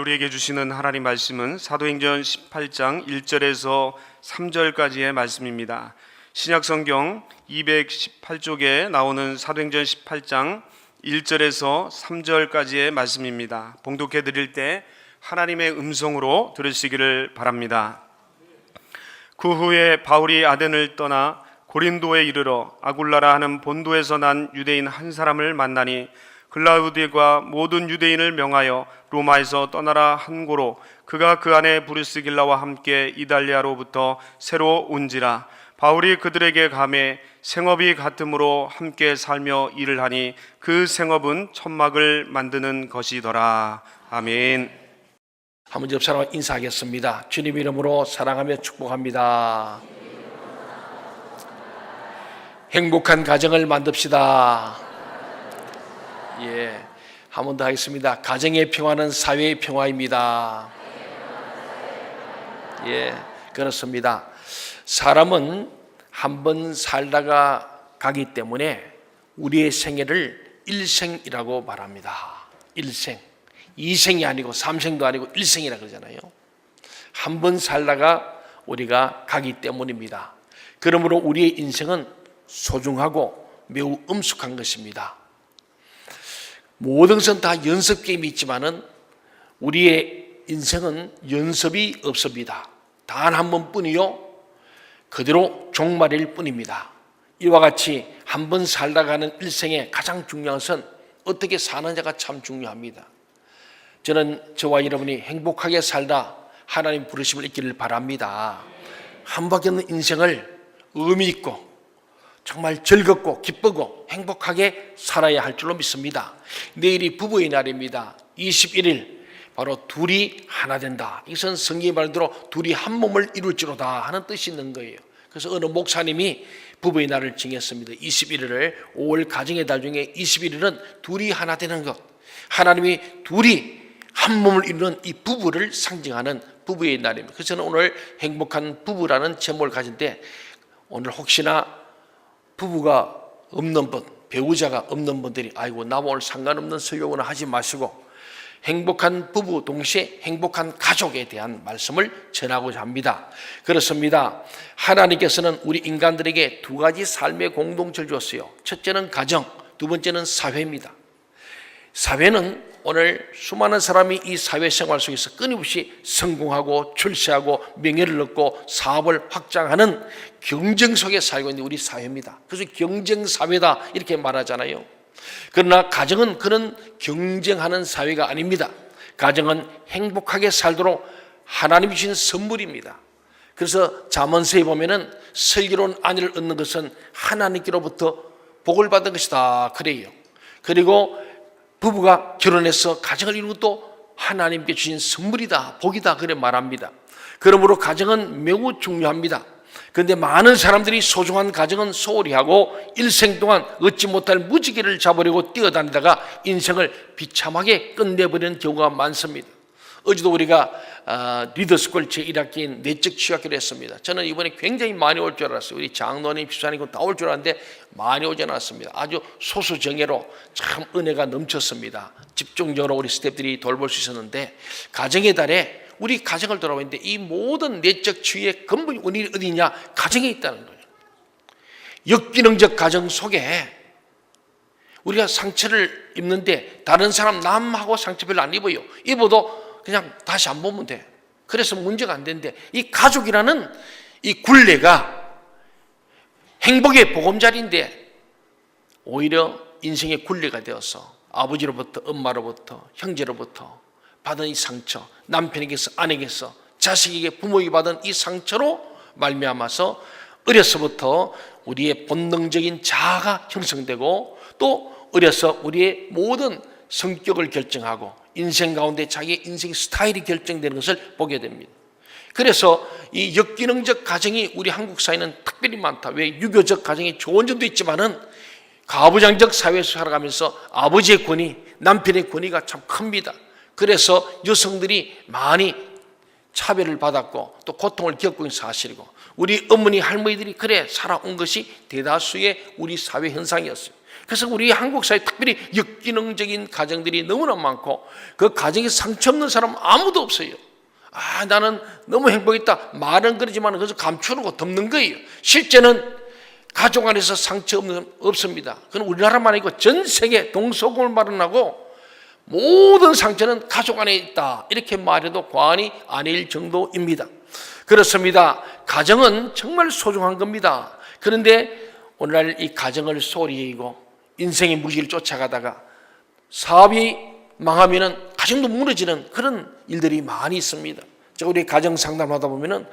우리에게 주시는 하나님 말씀은 사도행전 18장 1절에서 3절까지의 말씀입니다. 신약성경 218쪽에 나오는 사도행전 18장 1절에서 3절까지의 말씀입니다. 봉독해 드릴 때 하나님의 음성으로 들으시기를 바랍니다. 그 후에 바울이 아덴을 떠나 고린도에 이르러 아굴라라 하는 본도에서 난 유대인 한 사람을 만나니 글라우디가 모든 유대인을 명하여 로마에서 떠나라 한 고로 그가 그 안에 브루스길라와 함께 이달리아로부터 새로 온지라. 바울이 그들에게 감해 생업이 같으므로 함께 살며 일을 하니 그 생업은 천막을 만드는 것이더라. 아멘. 한번 옆 사람과 인사하겠습니다. 주님 이름으로 사랑하며 축복합니다. 행복한 가정을 만듭시다. 예, 한 번 더 하겠습니다. 가정의 평화는 사회의 평화입니다. 예, 그렇습니다. 사람은 한 번 살다가 가기 때문에 우리의 생애를 일생이라고 말합니다. 일생. 2생이 아니고 3생도 아니고 1생이라 그러잖아요. 한 번 살다가 우리가 가기 때문입니다. 그러므로 우리의 인생은 소중하고 매우 엄숙한 것입니다. 모든 것은 다 연습 게임이 있지만은 우리의 인생은 연습이 없습니다. 단 한 번뿐이요, 그대로 종말일 뿐입니다. 이와 같이 한 번 살다 가는 일생의 가장 중요한 것은 어떻게 사느냐가 참 중요합니다. 저는 저와 여러분이 행복하게 살다 하나님 부르심을 잊기를 바랍니다. 한 바퀴 없는 인생을 의미 있고 정말 즐겁고 기쁘고 행복하게 살아야 할 줄로 믿습니다. 내일이 부부의 날입니다. 21일 바로 둘이 하나 된다. 이것은 성경의 말대로 둘이 한 몸을 이룰지로다 하는 뜻이 있는 거예요. 그래서 어느 목사님이 부부의 날을 정했습니다. 21일을 5월 가정의 달 중에 21일은 둘이 하나 되는 것, 하나님이 둘이 한 몸을 이루는 이 부부를 상징하는 부부의 날입니다. 그래서 저는 오늘 행복한 부부라는 제목을 가진데, 오늘 혹시나 부부가 없는 분, 배우자가 없는 분들이 아이고 나와 오늘 상관없는 설교는 하지 마시고 행복한 부부 동시에 행복한 가족에 대한 말씀을 전하고자 합니다. 그렇습니다. 하나님께서는 우리 인간들에게 두 가지 삶의 공동체를 주었어요. 첫째는 가정, 두 번째는 사회입니다. 사회는 오늘 수많은 사람이 이 사회생활 속에서 끊임없이 성공하고 출세하고 명예를 얻고 사업을 확장하는 경쟁 속에 살고 있는 우리 사회입니다. 그래서 경쟁사회다 이렇게 말하잖아요. 그러나 가정은 그런 경쟁하는 사회가 아닙니다. 가정은 행복하게 살도록 하나님이 주신 선물입니다. 그래서 잠언서에 보면은 슬기로운 아내를 얻는 것은 하나님께로부터 복을 받은 것이다 그래요. 그리고 부부가 결혼해서 가정을 이루는 것도 하나님께 주신 선물이다, 복이다 그래 말합니다. 그러므로 가정은 매우 중요합니다. 그런데 많은 사람들이 소중한 가정은 소홀히 하고 일생 동안 얻지 못할 무지개를 잡으려고 뛰어다니다가 인생을 비참하게 끝내버리는 경우가 많습니다. 어제도 우리가 리더스쿨 제1학기인 내적 취학기를 했습니다. 저는 이번에 굉장히 많이 올 줄 알았어요. 우리 장로님, 집사님 다 올 줄 알았는데 많이 오지 않았습니다. 아주 소수정예로 참 은혜가 넘쳤습니다. 집중적으로 우리 스태프들이 돌볼 수 있었는데, 가정의 달에 우리 가정을 돌아보는데 이 모든 내적 치유의 근본이 어디냐? 가정에 있다는 거예요. 역기능적 가정 속에 우리가 상처를 입는데 다른 사람 남하고 상처 별로 안 입어요. 입어도 그냥 다시 안 보면 돼. 그래서 문제가 안 되는데, 이 가족이라는 이 굴레가 행복의 보금자리인데 오히려 인생의 굴레가 되어서 아버지로부터, 엄마로부터, 형제로부터 받은 이 상처, 남편에게서, 아내에게서, 자식에게, 부모에게 받은 이 상처로 말미암아서 어려서부터 우리의 본능적인 자아가 형성되고, 또 어려서 우리의 모든 성격을 결정하고 인생 가운데 자기의 인생 스타일이 결정되는 것을 보게 됩니다. 그래서 이 역기능적 가정이 우리 한국 사회는 특별히 많다. 왜? 유교적 가정이 좋은 점도 있지만은 가부장적 사회에서 살아가면서 아버지의 권위, 남편의 권위가 참 큽니다. 그래서 여성들이 많이 차별을 받았고 또 고통을 겪고 있는 사실이고, 우리 어머니 할머니들이 그래 살아온 것이 대다수의 우리 사회 현상이었어요. 그래서 우리 한국 사회 특별히 역기능적인 가정들이 너무나 많고 그 가정에 상처 없는 사람 아무도 없어요. 나는 너무 행복했다. 말은 그러지만 그것을 감추고 덮는 거예요. 실제는 가족 안에서 상처 없습니다. 그건 우리나라만 아니고 전 세계 동서고를 발언하고 모든 상처는 가족 안에 있다. 이렇게 말해도 과언이 아닐 정도입니다. 그렇습니다. 가정은 정말 소중한 겁니다. 그런데 오늘날 이 가정을 소홀히 여기고 인생의 무지를 쫓아가다가 사업이 망하면은 가정도 무너지는 그런 일들이 많이 있습니다. 우리 가정 상담하다 보면은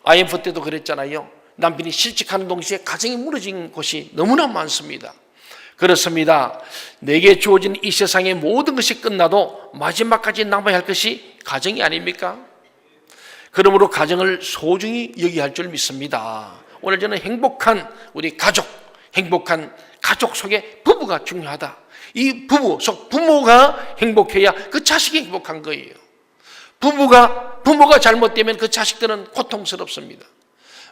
IMF 때도 그랬잖아요. 남편이 실직하는 동시에 가정이 무너진 곳이 너무나 많습니다. 그렇습니다. 내게 주어진 이 세상의 모든 것이 끝나도 마지막까지 남아야 할 것이 가정이 아닙니까? 그러므로 가정을 소중히 여기야 할 줄 믿습니다. 오늘 저는 행복한 우리 가족, 행복한 가족 속에 부부가 중요하다. 이 부부 속 부모가 행복해야 그 자식이 행복한 거예요. 부모가 잘못되면 그 자식들은 고통스럽습니다.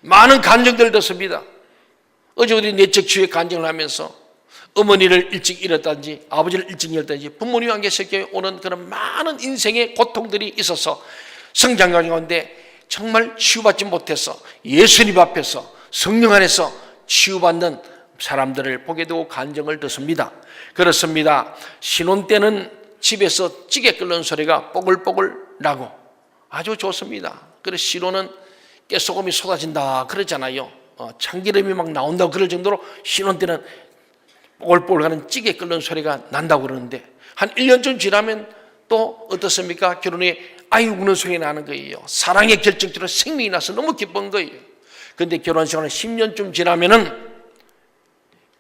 많은 간증들 듣습니다. 어제 우리 내적 치유에 간증을 하면서 어머니를 일찍 잃었다든지 아버지를 일찍 잃었다든지 부모님 안 계실 때 오는 그런 많은 인생의 고통들이 있어서 성장 가운데 정말 치유받지 못해서 예수님 앞에서 성령 안에서 치유받는 사람들을 보게 되고 간증을 듣습니다. 그렇습니다. 신혼 때는 집에서 찌개 끓는 소리가 뽀글뽀글 나고 아주 좋습니다. 그래서 신혼은 깨소금이 쏟아진다 그러잖아요. 참기름이 막 나온다고 그럴 정도로 신혼 때는 뽀글뽀글 하는 찌개 끓는 소리가 난다고 그러는데 한 1년쯤 지나면 또 어떻습니까? 결혼에 아이 우는 소리 나는 거예요. 사랑의 결정체로 생명이 나서 너무 기쁜 거예요. 그런데 결혼 생활 10년쯤 지나면은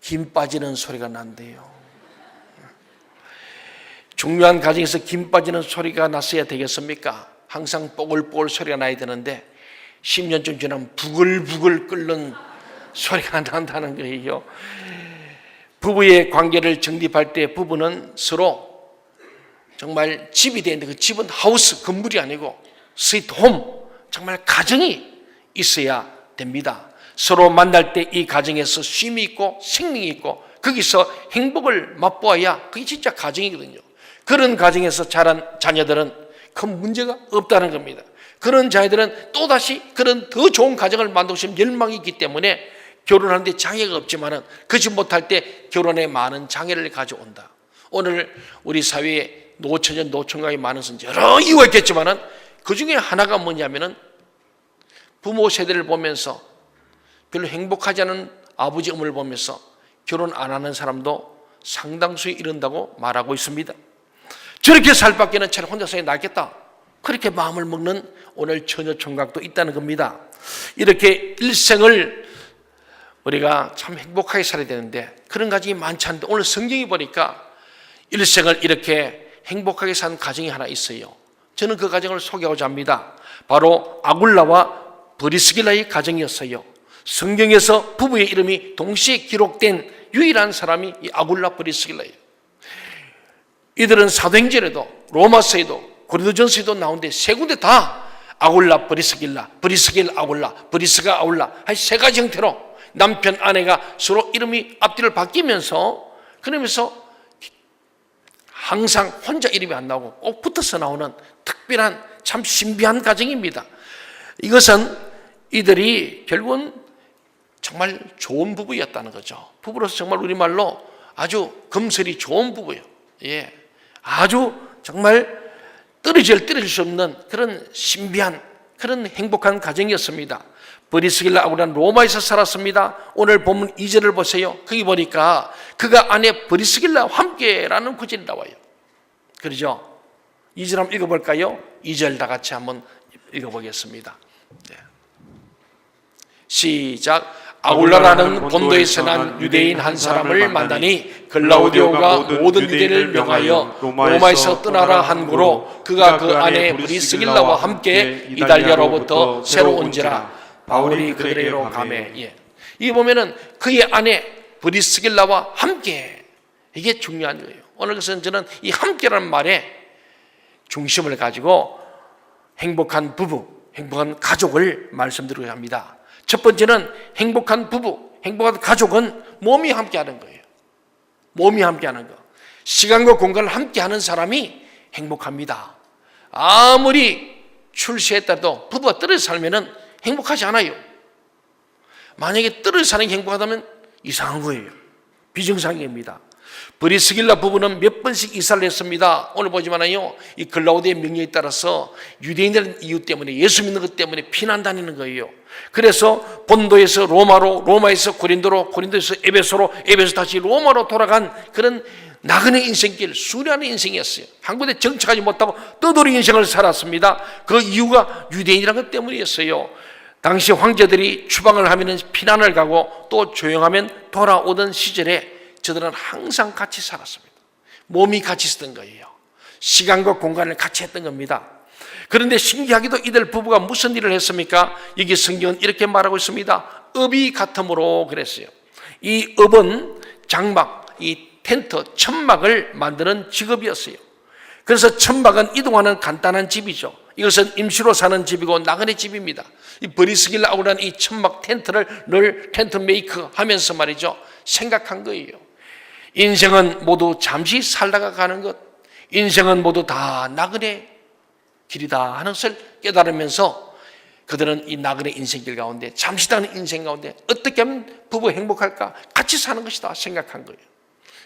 김 빠지는 소리가 난대요. 중요한 가정에서 김 빠지는 소리가 났어야 되겠습니까? 항상 뽀글뽀글 소리가 나야 되는데 10년쯤 지나면 부글부글 끓는 소리가 난다는 거예요. 부부의 관계를 정립할 때 부부는 서로 정말 집이 되는데 그 집은 하우스, 건물이 아니고 스위트 홈, 정말 가정이 있어야 됩니다. 서로 만날 때 이 가정에서 쉼이 있고 생명이 있고 거기서 행복을 맛보아야 그게 진짜 가정이거든요. 그런 가정에서 자란 자녀들은 큰 문제가 없다는 겁니다. 그런 자녀들은 또다시 그런 더 좋은 가정을 만들고 싶은 열망이 있기 때문에 결혼하는데 장애가 없지만은 그렇지 못할 때 결혼에 많은 장애를 가져온다. 오늘 우리 사회에 노처녀, 노총각이 많은 것은 여러 이유가 있겠지만은 그 중에 하나가 뭐냐면은 부모 세대를 보면서 별로 행복하지 않은 아버지 어머니를 보면서 결혼 안 하는 사람도 상당수에 이른다고 말하고 있습니다. 저렇게 살 바에는 차라리 혼자 살기 낫겠다. 그렇게 마음을 먹는 오늘 처녀 총각도 있다는 겁니다. 이렇게 일생을 우리가 참 행복하게 살아야 되는데 그런 가정이 많지 않은데 오늘 성경이 보니까 일생을 이렇게 행복하게 산 가정이 하나 있어요. 저는 그 가정을 소개하고자 합니다. 바로 아굴라와 브리스길라의 가정이었어요. 성경에서 부부의 이름이 동시에 기록된 유일한 사람이 이 아굴라 브리스길라예요. 이들은 사도행전에도 로마서에도 고린도전서에도 나오는데 세 군데 다 아굴라 브리스길라, 브리스길 아굴라, 브리스가 아굴라 한 세 가지 형태로 남편 아내가 서로 이름이 앞뒤를 바뀌면서 그러면서 항상 혼자 이름이 안 나오고 꼭 붙어서 나오는 특별한 참 신비한 가정입니다. 이것은 이들이 결국은 정말 좋은 부부였다는 거죠. 부부로서 정말 우리말로 아주 금슬이 좋은 부부예요. 예, 아주 정말 떨어질 수 없는 그런 신비한 그런 행복한 가정이었습니다. 브리스길라 아굴라는 로마에서 살았습니다. 오늘 본문 2절을 보세요. 거기 보니까 그가 아내 브리스길라와 함께라는 구절이 나와요. 그렇죠? 2절 한번 읽어볼까요? 2절 다 같이 한번 읽어보겠습니다. 네. 시작. 아굴라라는 본도에서 난 유대인 한 사람을 만나니 글라우디오가 모든 유대인을 명하여 로마에서 떠나라 한 고로 그가 그 아내 브리스길라와 함께 이달리아로부터 새로 온지라. 바울이 그들에게로 가매. 예. 이 보면은 그의 아내 브리스길라와 함께, 이게 중요한 거예요. 오늘 그래서 저는 이 함께라는 말에 중심을 가지고 행복한 부부, 행복한 가족을 말씀드리려 합니다. 첫 번째는 행복한 부부, 행복한 가족은 몸이 함께하는 거예요. 몸이 함께하는 거, 시간과 공간을 함께하는 사람이 행복합니다. 아무리 출세했다도 부부가 떨어져 살면 행복하지 않아요. 만약에 떨어져 사는 게 행복하다면 이상한 거예요. 비정상입니다. 브리스길라 부부는 몇 번씩 이사를 했습니다. 오늘 보지만요, 이 글라우디의 명령에 따라서 유대인들은 이유 때문에, 예수 믿는 것 때문에 피난 다니는 거예요. 그래서 본도에서 로마로, 로마에서 고린도로, 고린도에서 에베소로, 에베소 다시 로마로 돌아간 그런 나그네 인생길, 수련의 인생이었어요. 한 군데 정착하지 못하고 떠돌이 인생을 살았습니다. 그 이유가 유대인이라는 것 때문이었어요. 당시 황제들이 추방을 하면 피난을 가고 또 조용하면 돌아오던 시절에 저들은 항상 같이 살았습니다. 몸이 같이 있었던 거예요. 시간과 공간을 같이 했던 겁니다. 그런데 신기하게도 이들 부부가 무슨 일을 했습니까? 여기 성경은 이렇게 말하고 있습니다. 업이 같음으로 그랬어요. 이 업은 장막, 이 텐트, 천막을 만드는 직업이었어요. 그래서 천막은 이동하는 간단한 집이죠. 이것은 임시로 사는 집이고 나그네 집입니다. 이 브리스길라 아우라는 이 천막 텐트를 늘 텐트 메이크 하면서 말이죠, 생각한 거예요. 인생은 모두 잠시 살다가 가는 것, 인생은 모두 다 나그네 길이다 하는 것을 깨달으면서 그들은 이 나그네 인생길 가운데, 잠시 다는 인생 가운데 어떻게 하면 부부 행복할까? 같이 사는 것이다 생각한 거예요.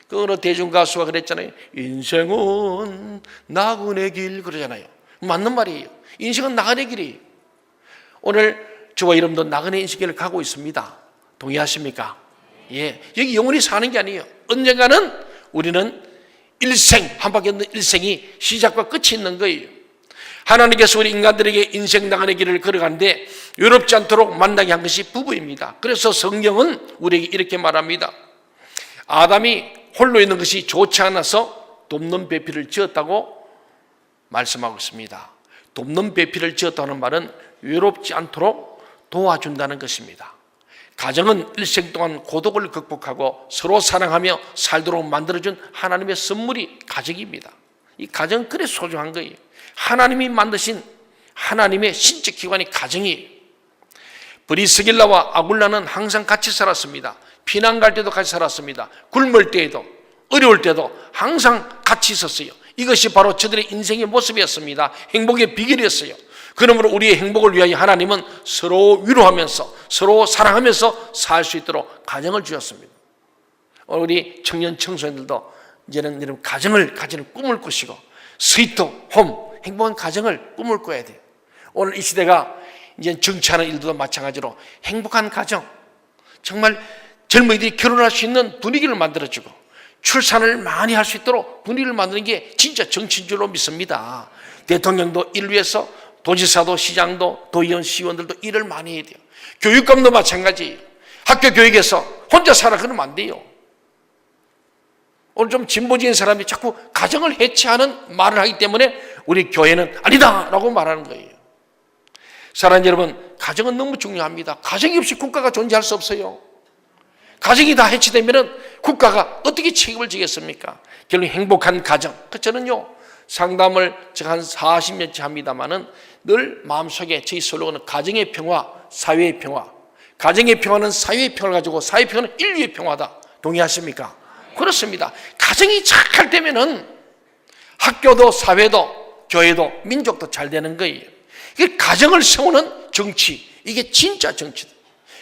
그 어느 대중가수가 그랬잖아요. 인생은 나그네 길, 그러잖아요. 맞는 말이에요. 인생은 나그네 길이에요. 오늘 저와 여러분도 나그네 인생길을 가고 있습니다. 동의하십니까? 예, 여기 영원히 사는 게 아니에요. 언젠가는 우리는 일생, 한 바퀴 없는 일생이 시작과 끝이 있는 거예요. 하나님께서 우리 인간들에게 인생 나그네 길을 걸어가는데 외롭지 않도록 만나게 한 것이 부부입니다. 그래서 성경은 우리에게 이렇게 말합니다. 아담이 홀로 있는 것이 좋지 않아서 돕는 배필을 지었다고 말씀하고 있습니다. 돕는 배필을 지었다는 말은 외롭지 않도록 도와준다는 것입니다. 가정은 일생 동안 고독을 극복하고 서로 사랑하며 살도록 만들어준 하나님의 선물이 가정입니다. 이 가정은 그래 소중한 거예요. 하나님이 만드신 하나님의 신적 기관이 가정이에요. 브리스길라와 아굴라는 항상 같이 살았습니다. 피난 갈 때도 같이 살았습니다. 굶을 때에도, 어려울 때도 항상 같이 있었어요. 이것이 바로 저들의 인생의 모습이었습니다. 행복의 비결이었어요. 그러므로 우리의 행복을 위하여 하나님은 서로 위로하면서 서로 사랑하면서 살 수 있도록 가정을 주셨습니다. 우리 청년 청소년들도 이제는 이런 가정을 가지는 꿈을 꾸시고 스위트 홈, 행복한 가정을 꿈을 꿔야 돼요. 오늘 이 시대가 이제 정치하는 일들도 마찬가지로 행복한 가정, 정말 젊은이들이 결혼할 수 있는 분위기를 만들어주고 출산을 많이 할 수 있도록 분위기를 만드는 게 진짜 정치인 줄로 믿습니다. 대통령도 이를 위해서 도지사도 시장도 도의원 시의원들도 일을 많이 해야 돼요. 교육감도 마찬가지예요. 학교 교육에서 혼자 살아 그러면 안 돼요. 오늘 좀 진보적인 사람이 자꾸 가정을 해체하는 말을 하기 때문에 우리 교회는 아니다 라고 말하는 거예요. 사랑하는 여러분, 가정은 너무 중요합니다. 가정이 없이 국가가 존재할 수 없어요. 가정이 다 해체되면 국가가 어떻게 책임을 지겠습니까? 결국 행복한 가정. 저는요, 상담을 제가 한 40년째 합니다만은 늘 마음속에 저희 슬로건은 가정의 평화, 사회의 평화. 가정의 평화는 사회의 평화를 가지고 사회의 평화는 인류의 평화다. 동의하십니까? 그렇습니다. 가정이 잘 되면은 학교도 사회도 교회도 민족도 잘 되는 거예요. 이게 가정을 세우는 정치, 이게 진짜 정치다.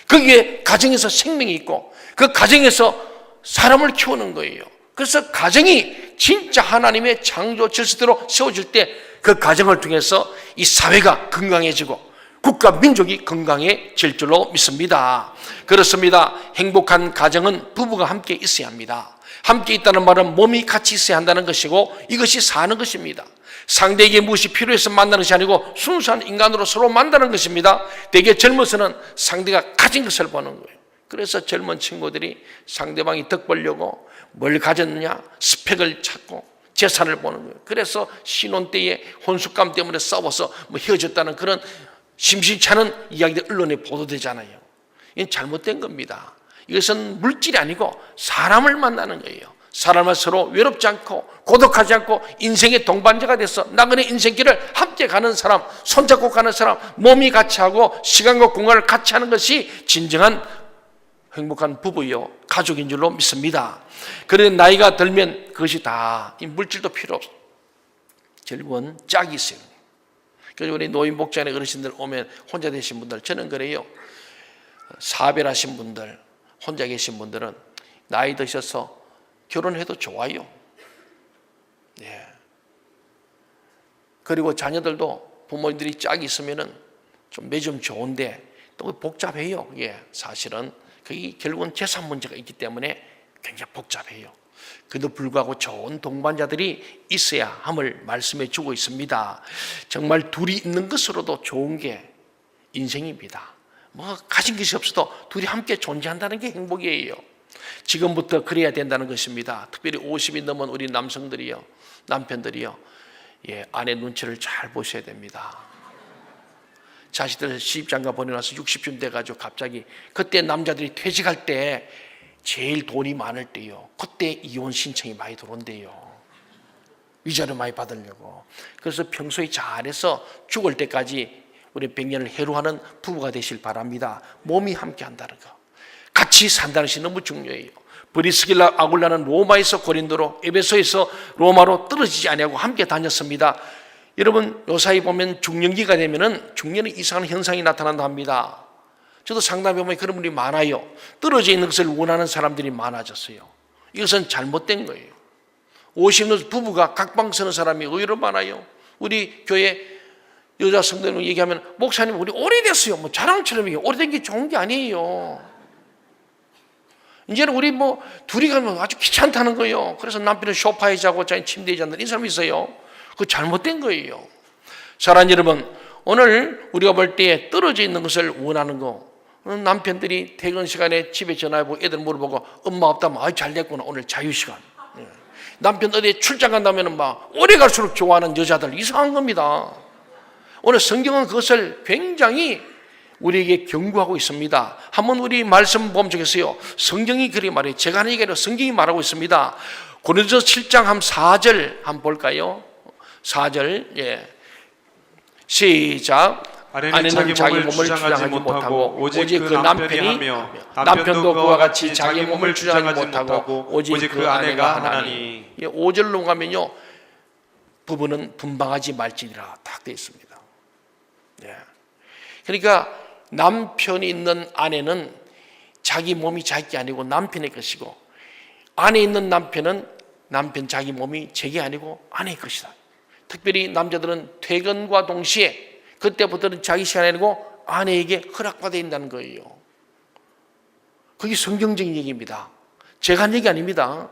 거기에 가정에서 생명이 있고 그 가정에서 사람을 키우는 거예요. 그래서 가정이 진짜 하나님의 창조 질서대로 세워질 때 그 가정을 통해서 이 사회가 건강해지고 국가 민족이 건강해질 줄로 믿습니다. 그렇습니다. 행복한 가정은 부부가 함께 있어야 합니다. 함께 있다는 말은 몸이 같이 있어야 한다는 것이고 이것이 사는 것입니다. 상대에게 무엇이 필요해서 만나는 것이 아니고 순수한 인간으로 서로 만나는 것입니다. 대개 젊어서는 상대가 가진 것을 보는 거예요. 그래서 젊은 친구들이 상대방이 덕 보려고 뭘 가졌느냐 스펙을 찾고 재산을 보는 거예요. 그래서 신혼 때에 혼숙감 때문에 싸워서 헤어졌다는 그런 심심치 않은 이야기들 언론에 보도되잖아요. 이건 잘못된 겁니다. 이것은 물질이 아니고 사람을 만나는 거예요. 사람을 서로 외롭지 않고 고독하지 않고 인생의 동반자가 돼서 나그네 인생길을 함께 가는 사람, 손잡고 가는 사람, 몸이 같이 하고 시간과 공간을 같이 하는 것이 진정한 행복한 부부요, 가족인 줄로 믿습니다. 그런데 나이가 들면 그것이 다 이 물질도 필요 없어. 결국은 짝이 있어요. 그래서 우리 노인 목장에 어르신들 오면 혼자 되신 분들, 저는 그래요. 사별하신 분들, 혼자 계신 분들은 나이 드셔서 결혼해도 좋아요. 예. 그리고 자녀들도 부모님들이 짝이 있으면은 좀 매좀 좋은데 또 복잡해요. 예, 사실은 그게 결국은 재산 문제가 있기 때문에 굉장히 복잡해요. 그래도 불구하고 좋은 동반자들이 있어야 함을 말씀해 주고 있습니다. 정말 둘이 있는 것으로도 좋은 게 인생입니다. 뭐 가진 것이 없어도 둘이 함께 존재한다는 게 행복이에요. 지금부터 그래야 된다는 것입니다. 특별히 50이 넘은 우리 남성들이요, 남편들이요, 예, 아내 눈치를 잘 보셔야 됩니다. 자식들 시집장가 보내놔서 60쯤 돼가지고 갑자기 그때 남자들이 퇴직할 때 제일 돈이 많을 때요, 그때 이혼 신청이 많이 들어온대요. 위자료 많이 받으려고. 그래서 평소에 잘해서 죽을 때까지 우리 백년을 해로하는 부부가 되실 바랍니다. 몸이 함께 한다는 거, 같이 산다는 것이 너무 중요해요. 브리스길라 아굴라는 로마에서 고린도로, 에베소에서 로마로 떨어지지 아니하고 함께 다녔습니다. 여러분, 요사이 보면 중년기가 되면은 중년에 이상한 현상이 나타난다 합니다. 저도 상담해 보면 그런 분이 많아요. 떨어져 있는 것을 원하는 사람들이 많아졌어요. 이것은 잘못된 거예요. 50년 부부가 각방 서는 사람이 의외로 많아요. 우리 교회 여자 성도님 얘기하면, 목사님 우리 오래됐어요. 뭐 자랑처럼 이게 오래된 게 좋은 게 아니에요. 이제는 우리 뭐 둘이 가면 아주 귀찮다는 거예요. 그래서 남편은 소파에 자고 자기 침대에 잔다는 이 사람이 있어요. 그거 잘못된 거예요. 사랑하는 여러분, 오늘 우리가 볼 때 떨어져 있는 것을 원하는 거, 남편들이 퇴근 시간에 집에 전화해보고 애들 물어보고 엄마 없다면 아이 잘 됐구나, 오늘 자유시간. 남편 어디에 출장 간다면 막 오래 갈수록 좋아하는 여자들, 이상한 겁니다. 오늘 성경은 그것을 굉장히 우리에게 경고하고 있습니다. 한번 우리 말씀 보면 좋겠어요. 성경이 그리 말해요. 제가 하는 얘기가 아니라 성경이 말하고 있습니다. 고린도서 7장 한 4절 한번 볼까요? 4절, 예, 시작. 아내는 자기 몸을 주장하지 못하고 오직 그 남편이 하며, 남편도 그와 같이 자기 몸을 주장하지 못하고 오직 그 아내가 하나니. 5절로 가면요, 부부는 분방하지 말지니라 딱 되어 있습니다. 예. 그러니까 남편이 있는 아내는 자기 몸이 자기 게 아니고 남편의 것이고, 안에 있는 남편은 남편 자기 몸이 제게 아니고 아내의 것이다. 특별히 남자들은 퇴근과 동시에 그때부터는 자기 시간이 아니고 아내에게 허락받아야 된다는 거예요. 그게 성경적인 얘기입니다. 제가 한 얘기 아닙니다.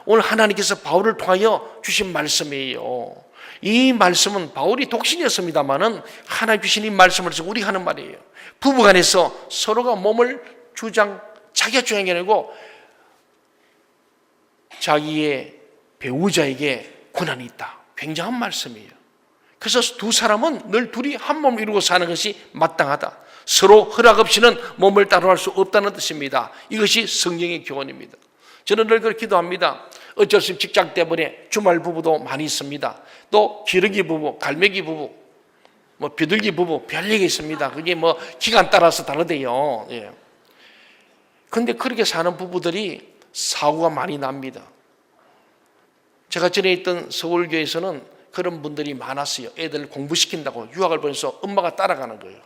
오늘 하나님께서 바울을 통하여 주신 말씀이에요. 이 말씀은 바울이 독신이었습니다마는 하나님 주신 이 말씀을 해서 우리가 하는 말이에요. 부부간에서 서로가 몸을 자기가 주장한 게 아니고 자기의 배우자에게 권한이 있다. 굉장한 말씀이에요. 그래서 두 사람은 늘 둘이 한 몸을 이루고 사는 것이 마땅하다. 서로 허락 없이는 몸을 따로 할 수 없다는 뜻입니다. 이것이 성경의 교훈입니다. 저는 늘 그렇게 기도합니다. 어쩔 수 없이 직장 때문에 주말 부부도 많이 있습니다. 또 기러기 부부, 갈매기 부부, 뭐 비둘기 부부, 별 얘기 있습니다. 그게 뭐 기간 따라서 다르대요. 예. 근데 그렇게 사는 부부들이 사고가 많이 납니다. 제가 전에 있던 서울교회에서는 그런 분들이 많았어요. 애들 공부시킨다고 유학을 보내서 엄마가 따라가는 거예요.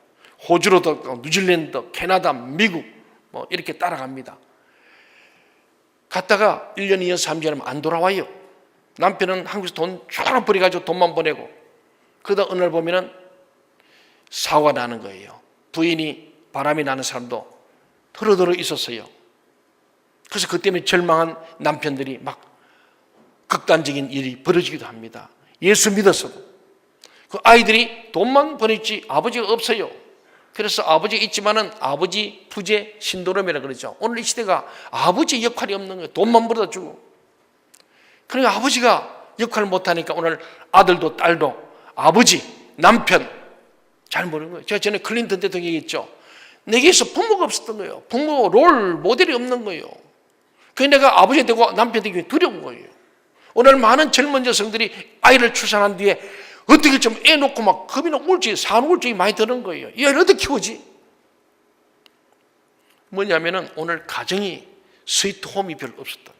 호주로도, 뉴질랜드, 캐나다, 미국 뭐 이렇게 따라갑니다. 갔다가 1년, 2년, 3년 하면 안 돌아와요. 남편은 한국에서 돈 쫙 버려가지고 돈만 보내고, 그러다 어느 날 보면은 사고가 나는 거예요. 부인이 바람이 나는 사람도 더러더러 있었어요. 그래서 그 때문에 절망한 남편들이 막 극단적인 일이 벌어지기도 합니다. 예수 믿었어도 그 아이들이 돈만 보냈지 아버지가 없어요. 그래서 아버지가 있지만은 아버지 부재 신도롬이라 그러죠. 오늘 이 시대가 아버지 역할이 없는 거예요. 돈만 벌어다 주고. 그러니까 아버지가 역할을 못하니까 오늘 아들도 딸도 아버지, 남편 잘 모르는 거예요. 제가 전에 클린턴 대통령이 얘기했죠. 내게서 부모가 없었던 거예요. 부모 롤 모델이 없는 거예요. 그래서 내가 아버지 되고 남편 되기 두려운 거예요. 오늘 많은 젊은 여성들이 아이를 출산한 뒤에 어떻게 좀 애 놓고 막 겁이 나 우울증, 산후우울증이 많이 드는 거예요. 이 아이를 어떻게 키우지? 뭐냐면은 오늘 가정이 스위트홈이 별로 없었다.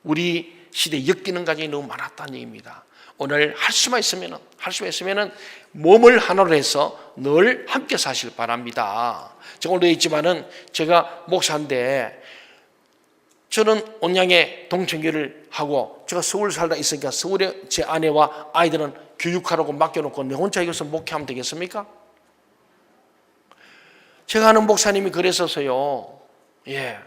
우리 시대에 엮이는 가정이 너무 많았다는 얘기입니다. 오늘 할 수만 있으면은 몸을 하나로 해서 늘 함께 사실 바랍니다. 제가 오늘도 있지만은 제가 목사인데 저는 온양에 동천교를 하고 제가 서울 살다 있으니까 서울에 제 아내와 아이들은 교육하라고 맡겨놓고 내 혼자 여기서 목회하면 되겠습니까? 제가 아는 목사님이 그랬어서요. 예,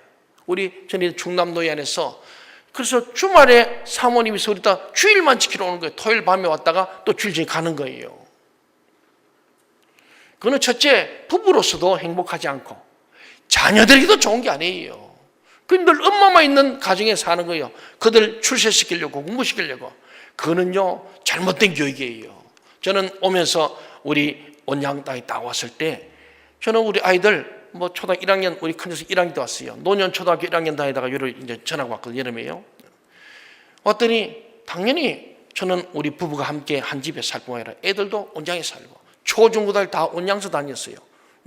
우리 전에 충남도에 안에서 그래서 주말에 사모님이 서울에다 주일만 지키러 오는 거예요. 토요일 밤에 왔다가 또 주일 전에 가는 거예요. 그거는 첫째, 부부로서도 행복하지 않고 자녀들에게도 좋은 게 아니에요. 늘 엄마만 있는 가정에 사는 거예요. 그들 출세시키려고 공부시키려고. 그거는요 잘못된 교육이에요. 저는 오면서 우리 온양 땅에 딱 왔을 때 저는 우리 아이들 초등학교 1학년 우리 큰녀석 1학년 때 왔어요. 노년 초등학교 1학년 다니다가 여를 이제 전학 왔거든요. 여름에요. 왔더니 당연히 저는 우리 부부가 함께 한 집에 살고 아니라 애들도 온양에 살고 초중고등학교 다 온양서 다녔어요.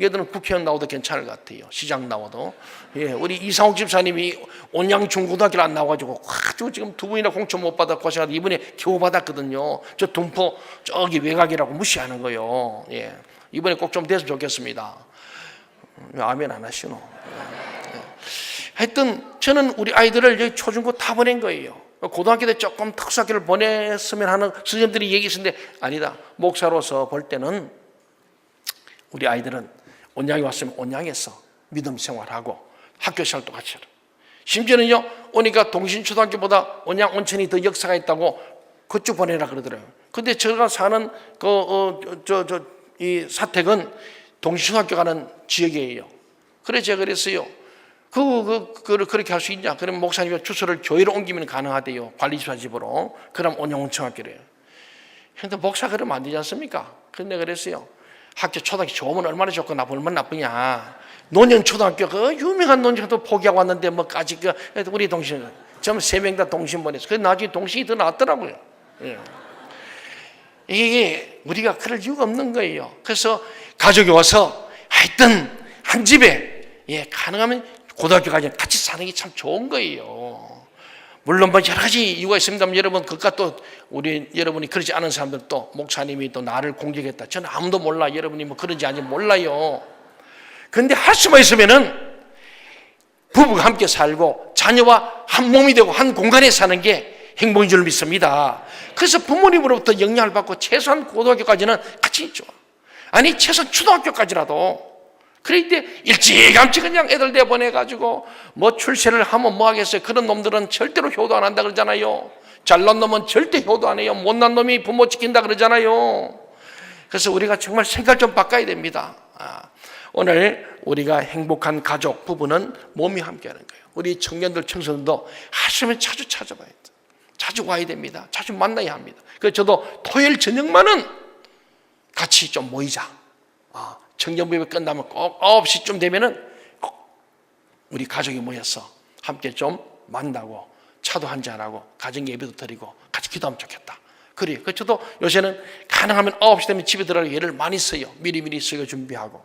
얘들은 국회의원 나와도 괜찮을 것 같아요. 시장 나와도. 예, 우리 이상욱 집사님이 온양 중고등학교를 안 나와가지고 지금 두 분이나 공천 못 받아 고생하다 이번에 겨우 받았거든요. 저 동포 저기 외곽이라고 무시하는 거예요. 예, 이번에 꼭 좀 됐으면 좋겠습니다. 아멘 안 하시노? 하여튼 저는 우리 아이들을 여기 초중고 다 보낸 거예요. 고등학교 때 조금 특수학교를 보냈으면 하는 선생님들이 얘기했는데 아니다. 목사로서 볼 때는 우리 아이들은 온양에 왔으면 온양에서 믿음 생활하고 학교 생활도 같이 하라. 심지어는요 오니까 동신초등학교보다 온양 온천이 더 역사가 있다고 그쪽 보내라 그러더라고요. 근데 제가 사는 이 사택은 동신초등학교 가는 지역이에요. 그래서 제가 그랬어요. 그렇게 할 수 있냐? 그러면 목사님이 주소를 교회로 옮기면 가능하대요. 관리집사 집으로. 그럼 온양온천학교래요. 근데 목사 그러면 안 되지 않습니까? 근데 그랬어요. 학교 초등학교 좋으면 얼마나 좋고 나쁘면 얼마나 나쁘냐. 노년 초등학교 그 유명한 노년도 포기하고 왔는데 뭐까지 우리 동신 전 3명 다 동신 보냈어. 그 나중에 동신이 더 낫더라고요. 예. 이게 우리가 그럴 이유가 없는 거예요. 그래서 가족이 와서 하여튼 한 집에 가능하면 고등학교까지 같이 사는 게 참 좋은 거예요. 물론 여러 가지 이유가 있습니다만 여러분 그까 또 우리 여러분이 그러지 않은 사람들 또 목사님이 또 나를 공격했다. 저는 아무도 몰라. 여러분이 그런지 아닌지 몰라요. 그런데 할 수만 있으면은 부부가 함께 살고 자녀와 한 몸이 되고 한 공간에 사는 게 행복인 줄 믿습니다. 그래서 부모님으로부터 영향을 받고 최소한 고등학교까지는 같이 있죠. 아니 최소한 초등학교까지라도 그런데 일찌감치 그냥 애들 내보내가지고 출세를 하면 뭐 하겠어요. 그런 놈들은 절대로 효도 안 한다 그러잖아요. 잘난 놈은 절대 효도 안 해요. 못난 놈이 부모 지킨다 그러잖아요. 그래서 우리가 정말 생각 좀 바꿔야 됩니다. 오늘 우리가 행복한 가족 부부는 몸이 함께하는 거예요. 우리 청년들 청소년도 하시면 자주 찾아봐야 돼요. 자주 와야 됩니다. 자주 만나야 합니다. 그래서 저도 토요일 저녁만은 같이 좀 모이자. 청년부회 끝나면 꼭 9시쯤 되면은 꼭 우리 가족이 모여서 함께 좀 만나고 차도 한잔하고 가정 예배도 드리고 같이 기도하면 좋겠다. 그래요. 그래서 저도 요새는 가능하면 9시 되면 집에 들어가기 예를 많이 써요. 미리미리 쓰고 준비하고.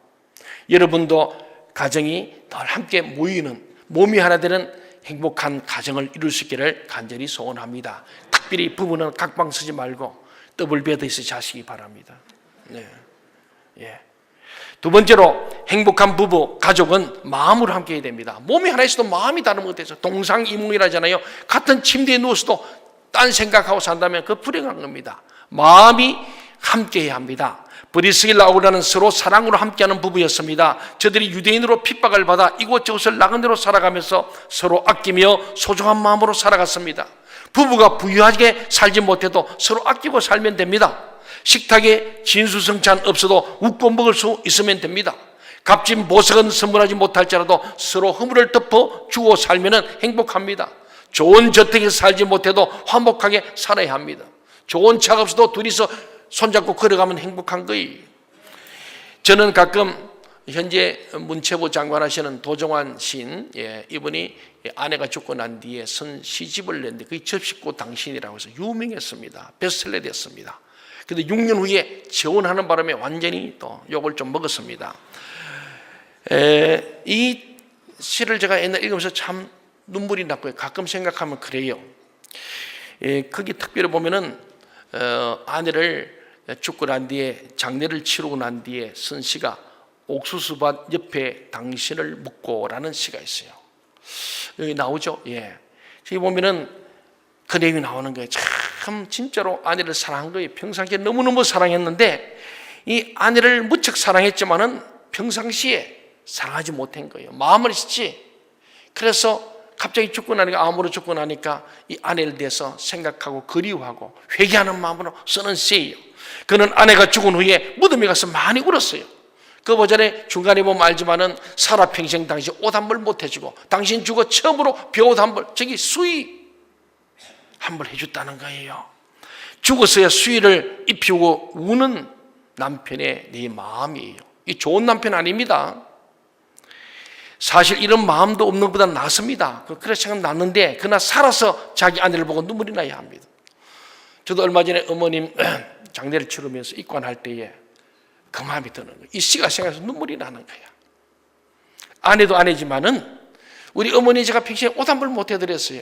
여러분도 가정이 늘 함께 모이는 몸이 하나 되는 행복한 가정을 이룰 수 있기를 간절히 소원합니다. 특별히 부부는 각방 쓰지 말고 더블 베드 있으시기 바랍니다. 네. 예. 두 번째로 행복한 부부, 가족은 마음으로 함께 해야 됩니다. 몸이 하나 있어도 마음이 다른 것 같아서 동상이몽이라잖아요. 같은 침대에 누워서도 딴 생각하고 산다면 그 불행한 겁니다. 마음이 함께 해야 합니다. 브리스길라 아굴라는 서로 사랑으로 함께하는 부부였습니다. 저들이 유대인으로 핍박을 받아 이곳저곳을 나그네로 살아가면서 서로 아끼며 소중한 마음으로 살아갔습니다. 부부가 부유하게 살지 못해도 서로 아끼고 살면 됩니다. 식탁에 진수성찬 없어도 웃고 먹을 수 있으면 됩니다. 값진 보석은 선물하지 못할지라도 서로 허물을 덮어 주고 살면 행복합니다. 좋은 저택에 살지 못해도 화목하게 살아야 합니다. 좋은 차가 없어도 둘이서 손잡고 걸어가면 행복한 거예요. 저는 가끔 현재 문체부 장관 하시는 도정환 시인, 이분이 아내가 죽고 난 뒤에 선 시집을 냈는데 그게 접시꽃 당신이라고 해서 유명했습니다. 베스트셀러 됐습니다. 근데 6년 후에 재혼하는 바람에 완전히 또 욕을 좀 먹었습니다. 이 시를 제가 옛날 읽으면서 참 눈물이 났고요. 가끔 생각하면 그래요. 거기 특별히 보면은 아내를 죽고 난 뒤에 장례를 치르고 난 뒤에 쓴 시가 옥수수밭 옆에 당신을 묻고라는 시가 있어요. 여기 나오죠. 여기 보면은 그 내용이 나오는 거예요. 참 진짜로 아내를 사랑한 거예요. 평상시에 너무너무 사랑했는데 이 아내를 무척 사랑했지만은 평상시에 사랑하지 못한 거예요. 마음을 씻지. 그래서 갑자기 죽고 나니까, 암으로 죽고 나니까 이 아내를 대해서 생각하고 그리워하고 회개하는 마음으로 쓰는 시예요. 그는 아내가 죽은 후에 무덤에 가서 많이 울었어요. 그 버전에 중간에 보면 알지만은 살아 평생 당신 옷 한 벌 못 해주고 당신 죽어 처음으로 벼옷 한 벌, 저기 수의 한 벌 해줬다는 거예요. 죽어서야 수의를 입히고 우는 남편의 네 마음이에요. 이 좋은 남편 아닙니다. 사실 이런 마음도 없는 것보다 낫습니다. 그래서 생각 났는데 그러나 살아서 자기 아내를 보고 눈물이 나야 합니다. 저도 얼마 전에 어머님 장례를 치르면서 입관할 때에 그 마음이 드는 거예요. 이 시가 생각해서 눈물이 나는 거야. 아내도 아내지만은 우리 어머니 제가 평소에 옷 한 벌 못 해드렸어요.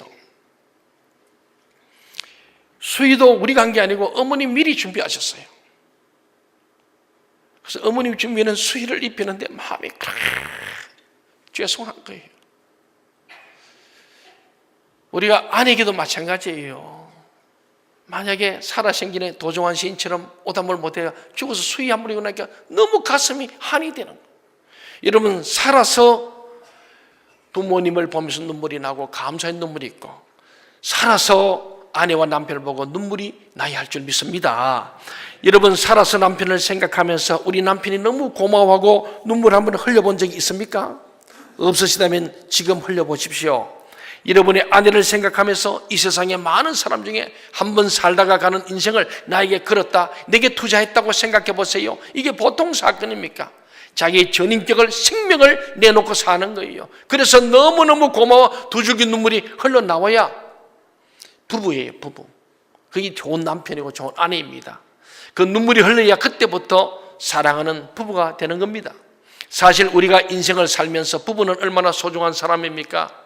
수의도 우리가 한 게 아니고 어머니 미리 준비하셨어요. 그래서 어머님 준비는 수의를 입히는데 마음이 죄송한 거예요. 우리가 아내에게도 마찬가지예요. 만약에 살아 생기는 도종환 시인처럼 옷 한 벌 못해가 죽어서 수의 한 벌 입고 나니까 너무 가슴이 한이 되는 거예요. 여러분, 살아서 부모님을 보면서 눈물이 나고 감사의 눈물이 있고, 살아서 아내와 남편을 보고 눈물이 나야 할 줄 믿습니다. 여러분, 살아서 남편을 생각하면서 우리 남편이 너무 고마워하고 눈물 한 번 흘려본 적이 있습니까? 없으시다면 지금 흘려보십시오. 여러분의 아내를 생각하면서 이 세상에 많은 사람 중에 한 번 살다가 가는 인생을 나에게 걸었다, 내게 투자했다고 생각해 보세요. 이게 보통 사건입니까? 자기의 전인격을, 생명을 내놓고 사는 거예요. 그래서 너무너무 고마워 두 줄기 눈물이 흘러나와야 부부예요, 부부. 그게 좋은 남편이고 좋은 아내입니다. 그 눈물이 흘러야 그때부터 사랑하는 부부가 되는 겁니다. 사실 우리가 인생을 살면서 부부는 얼마나 소중한 사람입니까?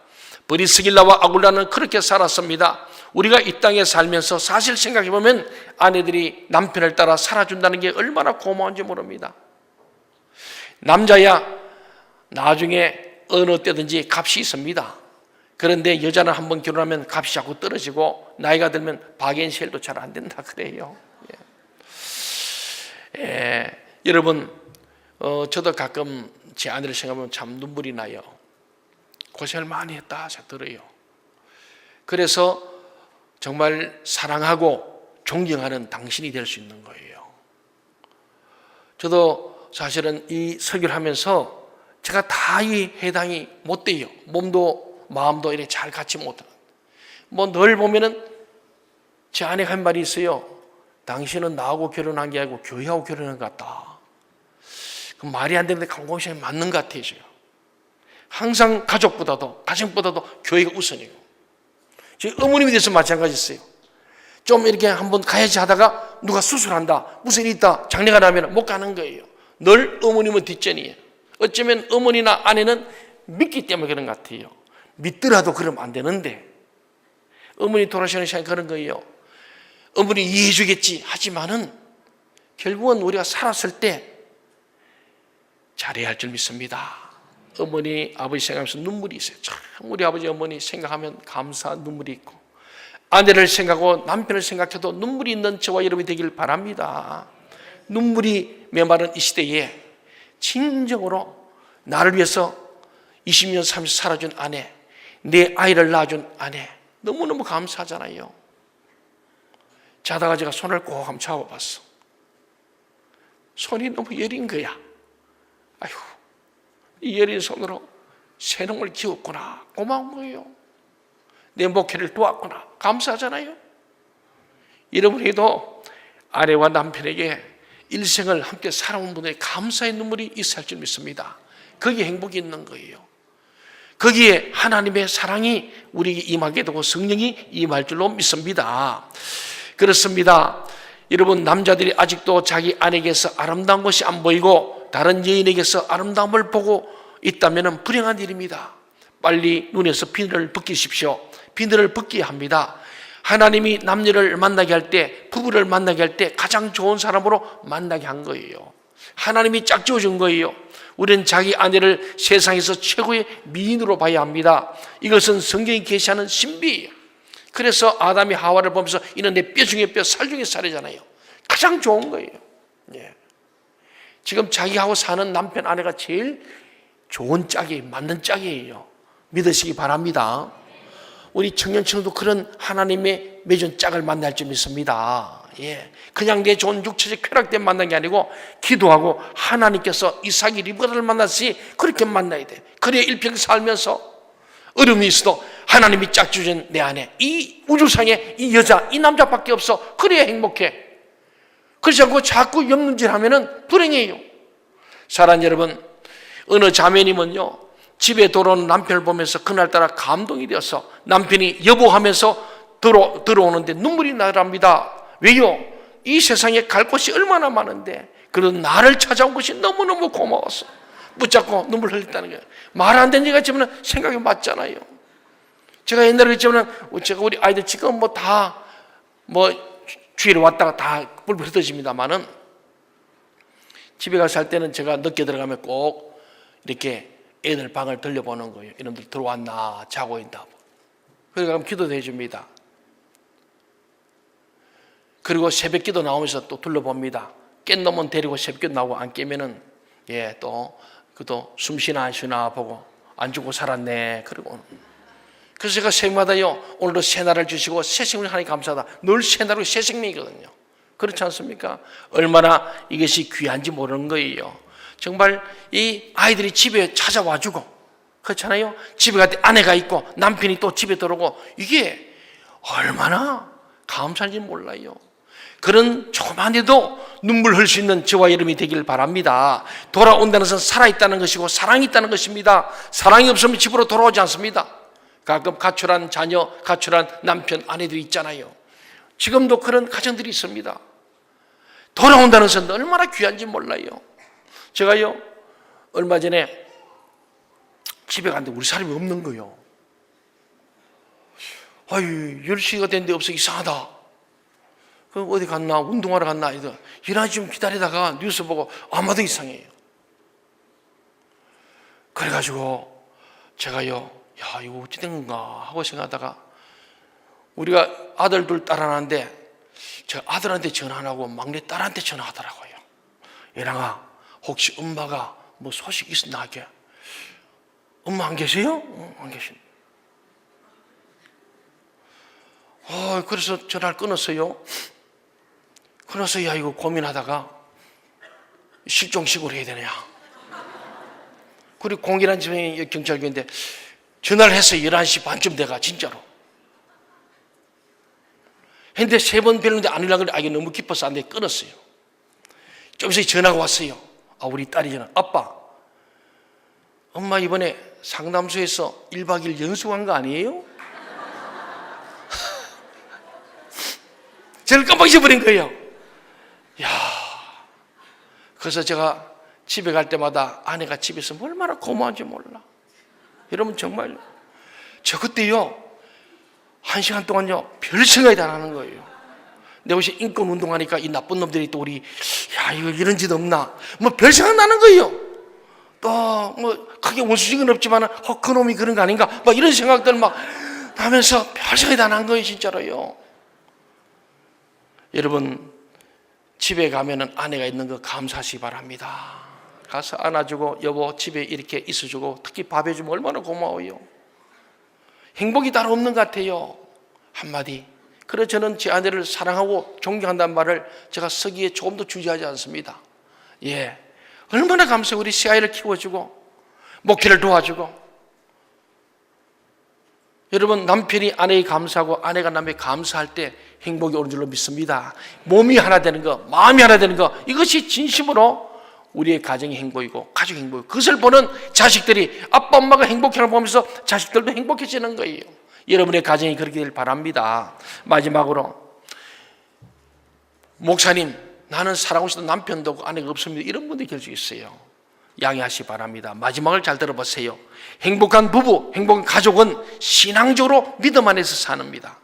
브리스길라와 아굴라는 그렇게 살았습니다. 우리가 이 땅에 살면서 사실 생각해보면 아내들이 남편을 따라 살아준다는 게 얼마나 고마운지 모릅니다. 남자야 나중에 어느 때든지 값이 있습니다. 그런데 여자는 한번 결혼하면 값이 자꾸 떨어지고 나이가 들면 박앤셀도 잘 안 된다 그래요. 여러분, 저도 가끔 제 아내를 생각하면 참 눈물이 나요. 고생을 많이 했다 들어요. 그래서 정말 사랑하고 존경하는 당신이 될 수 있는 거예요. 저도 사실은 이 설교를 하면서 제가 다 이 해당이 못 돼요. 몸도 마음도 이렇게 잘 갖지 못하는. 늘 보면은 제 아내가 한 말이 있어요. 당신은 나하고 결혼한 게 아니고 교회하고 결혼한 것 같다. 그 말이 안 되는데 강공시에 맞는 것 같아요. 항상 가족보다도 가정보다도 교회가 우선이고, 저희 어머님에 대해서 마찬가지였어요. 좀 이렇게 한번 가야지 하다가 누가 수술한다, 무슨 일이 있다, 장례가 나면 못 가는 거예요. 늘 어머님은 뒷전이에요. 어쩌면 어머니나 아내는 믿기 때문에 그런 것 같아요. 믿더라도 그러면 안 되는데 어머니 돌아가시는 시간에 그런 거예요. 어머니 이해해 주겠지 하지만은 결국은 우리가 살았을 때 잘해야 할 줄 믿습니다. 어머니, 아버지 생각하면서 눈물이 있어요. 참 우리 아버지, 어머니 생각하면 감사한 눈물이 있고, 아내를 생각하고 남편을 생각해도 눈물이 있는 저와 여러분이 되길 바랍니다. 눈물이 메마른 이 시대에 진정으로 나를 위해서 20년, 30년 살아준 아내, 내 아이를 낳아준 아내, 너무너무 감사하잖아요. 자다가 제가 손을 꼭 한번 잡아봤어. 손이 너무 여린 거야. 아휴, 이 여린 손으로 새 놈을 키웠구나. 고마운 거예요. 내 목회를 도왔구나. 감사하잖아요. 여러분에게도 아내와 남편에게 일생을 함께 살아온 분들의 감사의 눈물이 있어야 할 줄 믿습니다. 거기에 행복이 있는 거예요. 거기에 하나님의 사랑이 우리에게 임하게 되고 성령이 임할 줄로 믿습니다. 그렇습니다. 여러분, 남자들이 아직도 자기 아내에게서 아름다운 것이 안 보이고 다른 여인에게서 아름다움을 보고 있다면 불행한 일입니다. 빨리 눈에서 비늘을 벗기십시오. 비늘을 벗겨야 합니다. 하나님이 남녀를 만나게 할 때, 부부를 만나게 할 때 가장 좋은 사람으로 만나게 한 거예요. 하나님이 짝지어준 거예요. 우리는 자기 아내를 세상에서 최고의 미인으로 봐야 합니다. 이것은 성경이 계시하는 신비예요. 그래서 아담이 하와를 보면서 이는 내 뼈 중에 뼈, 살 중에 살이잖아요. 가장 좋은 거예요. 예. 지금 자기하고 사는 남편, 아내가 제일 좋은 짝이에요. 맞는 짝이에요. 믿으시기 바랍니다. 우리 청년층도 그런 하나님의 맺은 짝을 만날 줄 믿습니다. 예. 그냥 내 좋은 육체적 쾌락 때문에 만난 게 아니고 기도하고 하나님께서 이삭이 리브가를 만났으니 그렇게 만나야 돼. 그래야 일평 살면서 어려움이 있어도 하나님이 짝주신 내 안에 이 우주상에 이 여자, 이 남자밖에 없어. 그래야 행복해. 그렇지 않고 자꾸 옆눈질 하면은 불행해요. 사랑하는 여러분, 어느 자매님은요, 집에 돌아오는 남편을 보면서 그날따라 감동이 되어서 남편이 여보하면서 들어오는데 눈물이 나랍니다. 왜요? 이 세상에 갈 곳이 얼마나 많은데 그래도 나를 찾아온 것이 너무너무 고마웠어. 붙잡고 눈물 흘렸다는 거예요. 말 안 되는 얘기 같지만 생각이 맞잖아요. 제가 옛날에 그랬지만 제가 우리 아이들 지금 주일에 왔다가 다 불불 흩어집니다만은 집에 가서 살 때는 제가 늦게 들어가면 꼭 이렇게 애들 방을 들려보는 거예요. 이놈들 들어왔나, 자고 있나. 그러니까 그럼 기도도 해줍니다. 그리고 새벽 기도 나오면서 또 둘러봅니다. 깬 놈은 데리고 새벽 기도 나오고 안 깨면은 그도 숨쉬나 안 쉬나 보고 안 죽고 살았네. 그리고 그래서 제가 새벽마다요, 오늘도 새날을 주시고 새 생명을 하나님 감사하다. 늘 새날로 새 생명이거든요. 그렇지 않습니까? 얼마나 이것이 귀한지 모르는 거예요. 정말 이 아이들이 집에 찾아와주고, 그렇잖아요. 집에 갈 때 아내가 있고 남편이 또 집에 들어오고, 이게 얼마나 감사한지 몰라요. 그런 조그만 데도 눈물 흘릴 수 있는 저와 여러분이 되길 바랍니다. 돌아온다는 것은 살아있다는 것이고 사랑이 있다는 것입니다. 사랑이 없으면 집으로 돌아오지 않습니다. 가끔 가출한 자녀, 가출한 남편, 아내들이 있잖아요. 지금도 그런 가정들이 있습니다. 돌아온다는 것은 얼마나 귀한지 몰라요. 제가요, 얼마 전에 집에 갔는데 우리 사람이 없는 거예요. 아유, 10시가 됐는데 없어. 이상하다. 그럼 어디 갔나? 운동하러 갔나? 일하지 좀 기다리다가 뉴스 보고 아마도 이상해요. 그래가지고 제가요, 야, 이거 어찌 된 건가 하고 생각하다가 우리가 아들 둘 딸 하나인데 저 아들한테 전화 안 하고 막내 딸한테 전화하더라고요. 얘랑아, 혹시 엄마가 뭐 소식 있었나 하게. 엄마 안 계세요? 안 계신. 그래서 전화를 끊었어요. 그래서 야, 이거 고민하다가 실종신고를 해야 되냐. 그리고 공길한 집에 경찰서인데 전화를 했어요. 11시 반쯤 돼가 진짜로. 근데 3번 벨는데 안 연락을 이게 너무 깊어서 안 돼. 끊었어요. 좀 있어 전화가 왔어요. 우리 딸이 전화. 아빠, 엄마 이번에 상담소에서 1박 2일 연수한 거 아니에요? 저를 깜빡 잊어버린 거예요. 야, 그래서 제가 집에 갈 때마다 아내가 집에 있으면 얼마나 고마운지 몰라. 여러분 정말 저 그때요 1시간 동안요 별 생각이 안 하는 거예요. 내가 혹시 인권 운동하니까 이 나쁜 놈들이 또 우리 야 이거 이런 짓 없나 뭐 별 생각 나는 거예요. 또 뭐 크게 원수식은 없지만 그놈이 그런 거 아닌가 막 이런 생각들 막 하면서 별 생각이 안 한 거예요 진짜로요. 여러분 집에 가면은 아내가 있는 거 감사하시기 바랍니다. 가서 안아주고 여보 집에 이렇게 있어주고 특히 밥 해주면 얼마나 고마워요. 행복이 따로 없는 것 같아요. 한마디. 그래서 저는 제 아내를 사랑하고 존경한다는 말을 제가 쓰기에 조금 더 주저하지 않습니다. 예, 얼마나 감사해요. 우리 새아이를 키워주고 목회를 도와주고. 여러분 남편이 아내에게 감사하고 아내가 남에게 감사할 때 행복이 오는 줄로 믿습니다. 몸이 하나 되는 거, 마음이 하나 되는 거, 이것이 진심으로 우리의 가정의 행복이고 가족의 행복이고, 그것을 보는 자식들이 아빠 엄마가 행복해하는 걸 보면서 자식들도 행복해지는 거예요. 여러분의 가정이 그렇게 되길 바랍니다. 마지막으로 목사님 나는 사랑하고 싶은 남편도 없고 아내가 없습니다. 이런 분들이 계실 수 있어요. 양해하시 바랍니다. 마지막을 잘 들어보세요. 행복한 부부, 행복한 가족은 신앙적으로 믿음 안에서 사는니다.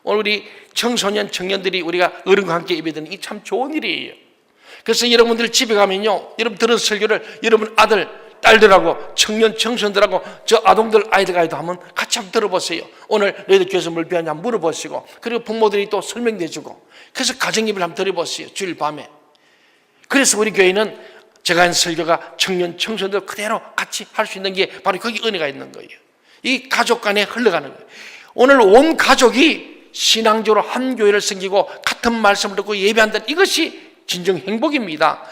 오늘 우리 청소년, 청년들이 우리가 어른과 함께 예배드리는 이 참 좋은 일이에요. 그래서 여러분들 집에 가면요, 여러분 들은 설교를 여러분 아들, 딸들하고 청년, 청소년들하고 저 아동들, 아이들과도 한번 같이 한번 들어보세요. 오늘 너희들 교회에서 뭘 배웠냐 물어보시고, 그리고 부모들이 또 설명해주고, 그래서 가정예배를 한번 드려보세요. 주일 밤에. 그래서 우리 교회는 제가 한 설교가 청년, 청소년들 그대로 같이 할 수 있는 게 바로 거기 은혜가 있는 거예요. 이 가족 간에 흘러가는 거예요. 오늘 온 가족이 신앙적으로 한 교회를 섬기고 같은 말씀을 듣고 예배한다는 이것이 진정 행복입니다.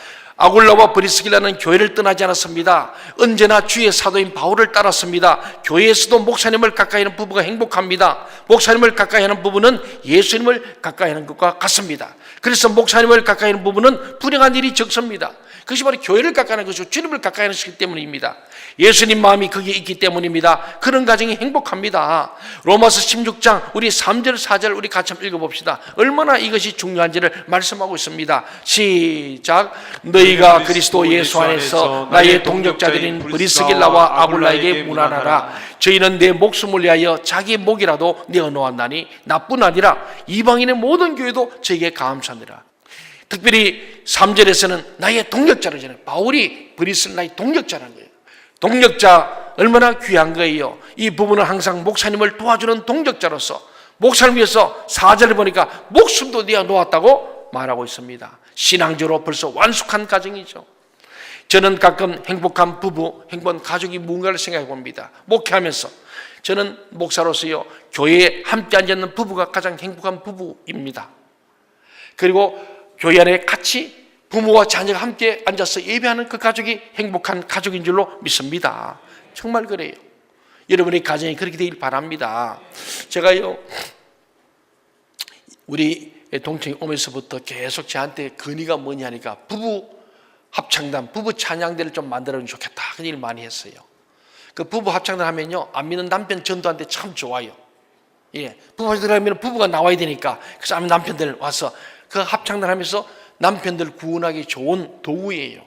아굴라와 브리스길라는 교회를 떠나지 않았습니다. 언제나 주의 사도인 바울을 따랐습니다. 교회에서도 목사님을 가까이 하는 부부가 행복합니다. 목사님을 가까이 하는 부부는 예수님을 가까이 하는 것과 같습니다. 그래서 목사님을 가까이 하는 부부는 불행한 일이 적습니다. 그것이 바로 교회를 가까이 하는 것이고 주님을 가까이 하는 것이기 때문입니다. 예수님 마음이 거기에 있기 때문입니다. 그런 가정이 행복합니다. 로마서 16장 우리 3절 4절 우리 같이 한번 읽어봅시다. 얼마나 이것이 중요한지를 말씀하고 있습니다. 시작. 너희가 그리스도 예수 안에서 나의 동역자들인 브리스길라와 아굴라에게 문안하라. 저희는 내 목숨을 위하여 자기 목이라도 내어놓았나니 나뿐 아니라 이방인의 모든 교회도 저에게 감사하니라. 특별히 3절에서는 나의 동역자를 전해. 바울이 브리스는 나의 동역자라는 거예요. 동역자 얼마나 귀한 거예요. 이 부부는 항상 목사님을 도와주는 동역자로서 목사를 위해서 4절을 보니까 목숨도 내어놓았다고 말하고 있습니다. 신앙적으로 벌써 완숙한 가정이죠. 저는 가끔 행복한 부부, 행복한 가족이 뭔가를 생각해 봅니다. 목회하면서 저는 목사로서요, 교회에 함께 앉아있는 부부가 가장 행복한 부부입니다. 그리고 교회 안에 같이 부모와 자녀가 함께 앉아서 예배하는 그 가족이 행복한 가족인 줄로 믿습니다. 정말 그래요. 여러분의 가정이 그렇게 되길 바랍니다. 제가요, 우리 동청이 오면서부터 계속 저한테 건의가 뭐냐니까 부부 합창단, 부부 찬양대를 좀 만들어주면 좋겠다. 그런 일을 많이 했어요. 그 부부 합창단 하면요, 안 믿는 남편 전도하는데 참 좋아요. 예, 부부 합창단 하면 부부가 나와야 되니까 그래서 아무 남편들 와서 그 합창단 하면서 남편들 구원하기 좋은 도구예요.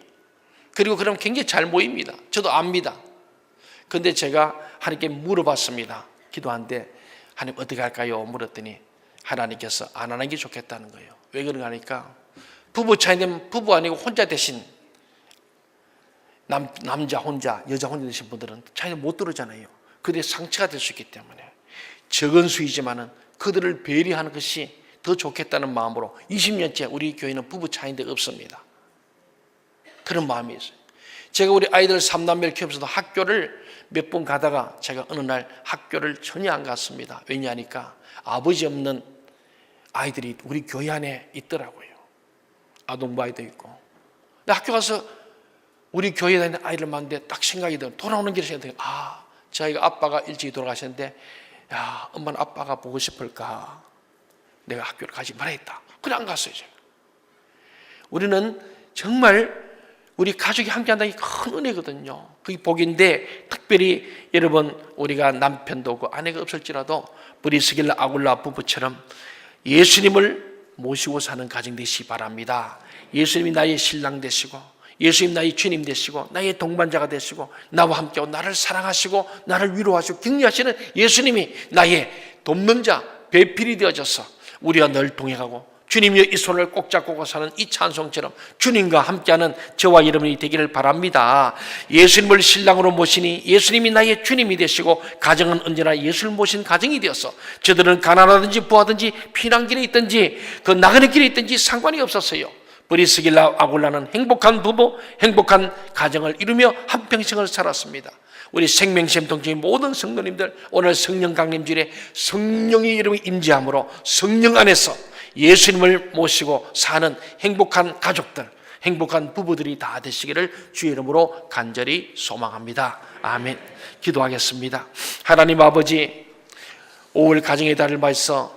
그리고 그럼 굉장히 잘 모입니다. 저도 압니다. 그런데 제가 하나님께 물어봤습니다. 기도하는데 하나님 어떻게 할까요? 물었더니 하나님께서 안 하는 게 좋겠다는 거예요. 왜 그런가 하니까 부부 차이 되면 부부 아니고 혼자 대신 남자 혼자 여자 혼자 되신 분들은 차이를 못 들었잖아요. 그들의 상처가 될 수 있기 때문에 적은 수이지만은 그들을 배려하는 것이 더 좋겠다는 마음으로 20년째 우리 교회는 부부 차이인데 없습니다. 그런 마음이 있어요. 제가 우리 아이들 3남매를 키우면서도 학교를 몇 번 가다가 제가 어느 날 학교를 전혀 안 갔습니다. 왜냐하니까 아버지 없는 아이들이 우리 교회 안에 있더라고요. 아동부 아이도 있고. 근데 학교 가서 우리 교회에 다니는 아이를 만났는데 딱 생각이 들어요. 돌아오는 길에 생각이 들어요. 저 아이가 아빠가 일찍 돌아가셨는데 야, 엄마는 아빠가 보고 싶을까? 내가 학교를 가지 말아야겠다. 그냥 안 갔어요. 제가. 우리는 정말 우리 가족이 함께한다는 게 큰 은혜거든요. 그게 복인데 특별히 여러분 우리가 남편도 없고 아내가 없을지라도 브리스길라 아굴라 부부처럼 예수님을 모시고 사는 가정 되시기 바랍니다. 예수님이 나의 신랑 되시고 예수님 나의 주님 되시고 나의 동반자가 되시고 나와 함께하고 나를 사랑하시고 나를 위로하시고 격려하시는 예수님이 나의 돕는 자 배필이 되어져서 우리와 늘 동행하고 주님이 이 손을 꼭 잡고 사는 이 찬송처럼 주님과 함께하는 저와 여러분이 되기를 바랍니다. 예수님을 신랑으로 모시니 예수님이 나의 주님이 되시고 가정은 언제나 예수를 모신 가정이 되어서 저들은 가난하든지 부하든지 피난길에 있든지 그 나그네 길에 있든지 상관이 없었어요. 브리스길라 아굴라는 행복한 부부, 행복한 가정을 이루며 한평생을 살았습니다. 우리 생명샘 동체의 모든 성도님들 오늘 성령 강림주일에 성령이 여러분 임재함으로 성령 안에서 예수님을 모시고 사는 행복한 가족들, 행복한 부부들이 다 되시기를 주의 이름으로 간절히 소망합니다. 아멘. 기도하겠습니다. 하나님 아버지, 5월 가정의 달을 맞아서